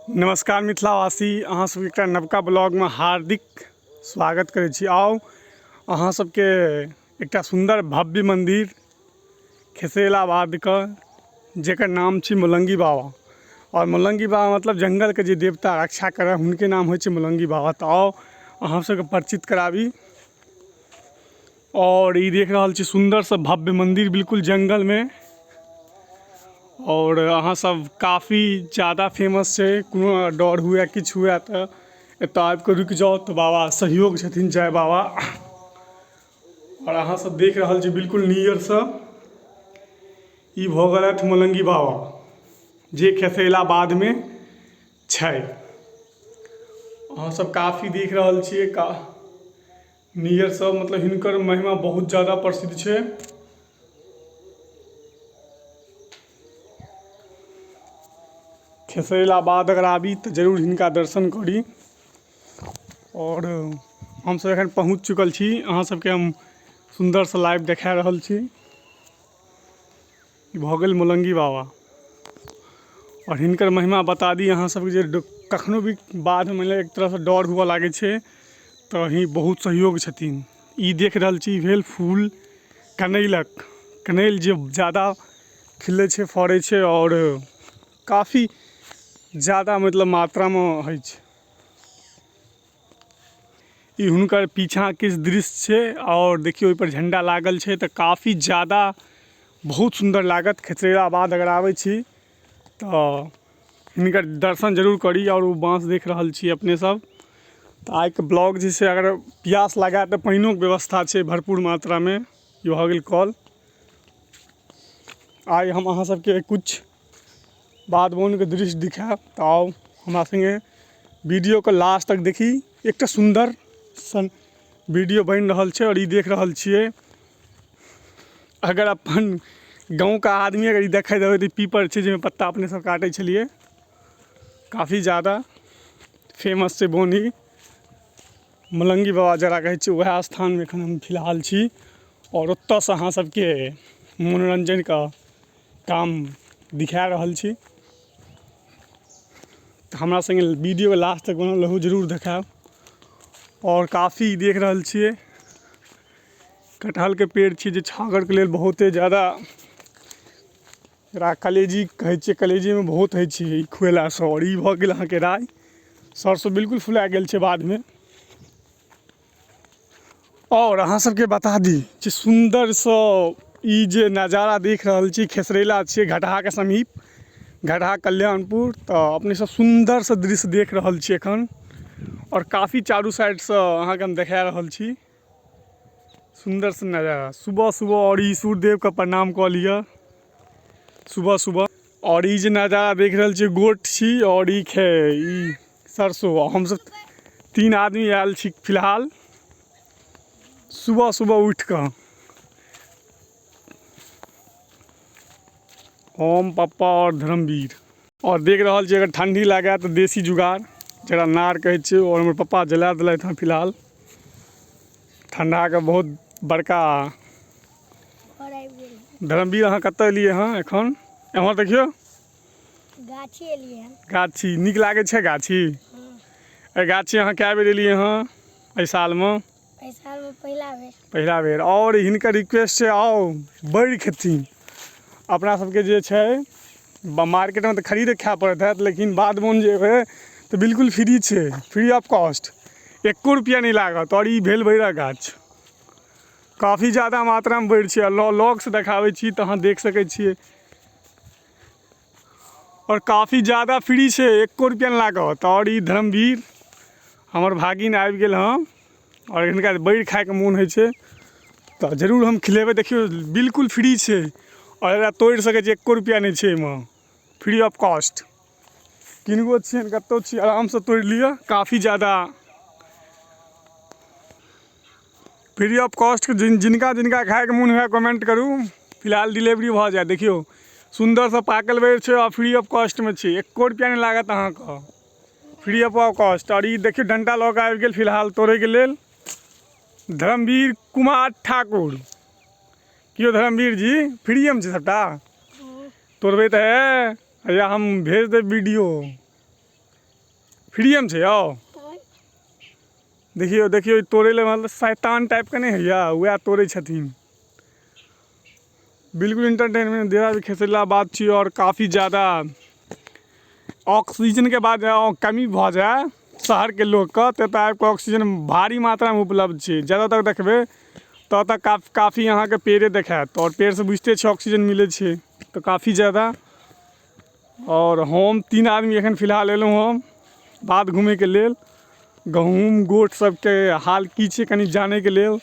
नमस्कार मिथिलावासी, अहाँ सबके एकटा नवका ब्लॉगमे हार्दिक स्वागत करै छी। आउ अहाँ सबके एकटा सुंदर भव्य मंदिर खेसैलाबादके जेकर नाम छी मुलंगी बाबा। और मुलंगी बाबा मतलब जंगलके जे देवता रक्षा करए हुनके नाम होइ छै मुलंगी बाबा। तऽ आउ अहाँ सबके परिचित कराबी। और ई देख रहल छी सुंदर सा भव्य मंदिर बिल्कुल जंगल में। और अहाँ सब काफ़ी ज़्यादा फेमस है। कोनो डर हुए किछ हुए तो एतऽ आबि कऽ रुकि जाउ तो बाबा सहयोग छथिन। जय बाबा। और अहाँ सब देख रहल छी बिल्कुल नियर से ई भऽ गेलथि मुलंगी बाबा जे खेसैलाबाद में छै। अहाँ सब काफ़ी देख रहल छियै नियर से, मतलब हिनकर महिमा बहुत ज़्यादा प्रसिद्ध छै। खेसैलाबाद अगर आबी तो जरूर हिनका दर्शन करी। और हम सब एखन पहुँच चुकल छी, अहाँ सबके हम सुंदर से लाइव देखा रहल छी। ई भऽ गेल मुलंगी बाबा। और हिनकर महिमा बता दी अहाँ सबके जे कखनो भी बाद में एक तरह से डर हुआ लागे छै तो ही बहुत सहयोग छथिन। ई देख रहल छी ई भेल फूल कनैलक। कनैल जे ज़्यादा खिलै छै फड़ै छै और काफ़ी ज़्यादा मतलब मात्रा में होइ छै। ई हुनकर पीछा किछ दृश्य छै। और देखियो ओहि पर झंडा लागल छै तो काफ़ी ज़्यादा बहुत सुंदर लागत। खेसैलाबाद अगर आबै छी तो हिनकर दर्शन जरूर करी। और वो बाँस देख रहल छी अपने सब। तो आइ के ब्लॉग जे छै, अगर प्यास लगा तो पानियों के व्यवस्था छै भरपूर मात्रा में। ई भऽ गेल कल। आइ हम अहाँ सबके कुछ बाध वन के दृश्य दिखाएब। तो आओ हमरा संगे वीडियो के लास्ट तक देखी। एकटा सुंदर सन वीडियो बन रहल छै। और ई देख रहल छियै, अगर अपन गाँव का आदमी अगर ई देखैत हेबै तऽ पीपर छै जाहिमे पत्ता अपने सब काटै छलिए। काफ़ी ज़्यादा फेमस छै बोनी मुलंगी बाबा जकरा कहै छै, वएह स्थान में एखन हम फिलहाल छी। और ओतऽ से अहाँ सबके मनोरंजन का काम दिखा रहल छी। तो हमरा संगे वीडियो के लास्ट तक बनल रहू, जरूर देखाएब। और काफ़ी देख रहल छियै कटहल के पेड़ छी जे छागर के लेल बहुते ज़्यादा एकरा कलेजी कहै छियै। कलेजी में बहुत होइ छै ई खुएला से। और ई भऽ गेल अहाँके राइ। सरसों बिल्कुल फुला गेल छै बाद में। और अहाँ सबके बता दी जे सुंदर सा ई जे नज़ारा देख रहल छी, खेसरैला छियै घटहा के समीप, घटहा कल्याणपुर। तो अपने सब सुंदर सा दृश्य देख रहल छी एखन। और काफ़ी चारू साइड से अहाँके हम देखा रहल छी सुंदर सा नज़ारा। सुबह सुबह और ई सूर्यदेव का प्रणाम कऽ लिअ सुबह सुबह। और ई जे नज़ारा देख रहल छी गोट छी और ई सरसों। हम सब 3 आदमी आयल छी फिलहाल सुबह सुबह उठ कऽ। हम पप्पा और धर्मवीर। और देख रहल छी अगर ठंडी लागे तो देसी जुगाड़ जरा नार कहै छै। और हमर पप्पा जला देलथि हँ फिलहाल ठंडा के बहुत बड़का। धर्मवीर अहाँ कतऽ एलियै हँ एखन? एम्हर देखियौ गाछी एलियै हँ। गाछी नीक लागै छै गाछी? एहि गाछी अहाँ कए बेर एलियै हँ एहि साल में? एहि साल में पहिला बेर। और हिनकर रिक्वेस्ट छै आओ बढ़ि खेथिन। अपना सबके जे छै मार्केट में तो खरीद के खाए पड़ैत हैत, लेकिन बाद में जे है तो बिल्कुल फ्री छै, फ्री ऑफ कॉस्ट, 1 रुपया नहीं लागत। और ई भेल भैरक गाछ। काफ़ी ज़्यादा मात्रा में बढ़ि छै। लॉग से देखाबै छी तो अहाँ देख सकै छियै। और काफ़ी ज़्यादा फ्री छै, 1 रुपया नहीं लागत। और ई धर्मवीर हमर भागिन आबि गेल हँ। और हिनका बढ़ि खाएके मोन होइ छै तो जरूर हम खिलेबै। देखियौ बिल्कुल फ्री छै। और एकरा तोड़ि सकै छी, 1 रुपया नहीं छै एहिमे, फ्री ऑफ कॉस्ट। किनको छियनि कतौ छी आराम से तोड़ि लिअ। काफ़ी ज़्यादा फ्री ऑफ कॉस्ट। जिनका जिनका खाएके मोन हुए कमेंट करू, फिलहाल डिलीवरी भऽ जाए। देखियौ सुंदर सा पाकल बेर छै और फ्री ऑफ कॉस्ट में छै, 1 रुपया नहीं लागत अहाँके, फ्री ऑफ कॉस्ट। और ई देखियौ डंटा लऽ कऽ आबि गेल फिलहाल तोड़ै के लेल धर्मवीर कुमार ठाकुर। क्यों धर्मवीर जी फ्री में छै सबटा? तोड़बै तो है या हम भेज देब वीडियो? फ्रीएम छै यौ देखियौ देखियौ तोड़ै लए मतलब शैतान टाइप के नहीं है या वएह तोड़ै छथिन। बिल्कुल इंटरटेनमेंट देना भी खेसैला बात छी और काफ़ी ज़्यादा ऑक्सीजन के बाद कमी भऽ जाए शहर के लोग के तऽ आबि ऑक्सीजन भारी मात्रा में उपलब्ध छै। जतऽ तक देखबै ततऽ काफ़ी यहाँ के पेड़े देखात और पेड़ से बुझते छी ऑक्सीजन मिले छै तो काफ़ी ज़्यादा। और हम 3 आदमी एखन फिलहाल एलहुँ हम बाध घूमे के लेल गहूम गोट सबके हाल की छै कनि जाने के लेल।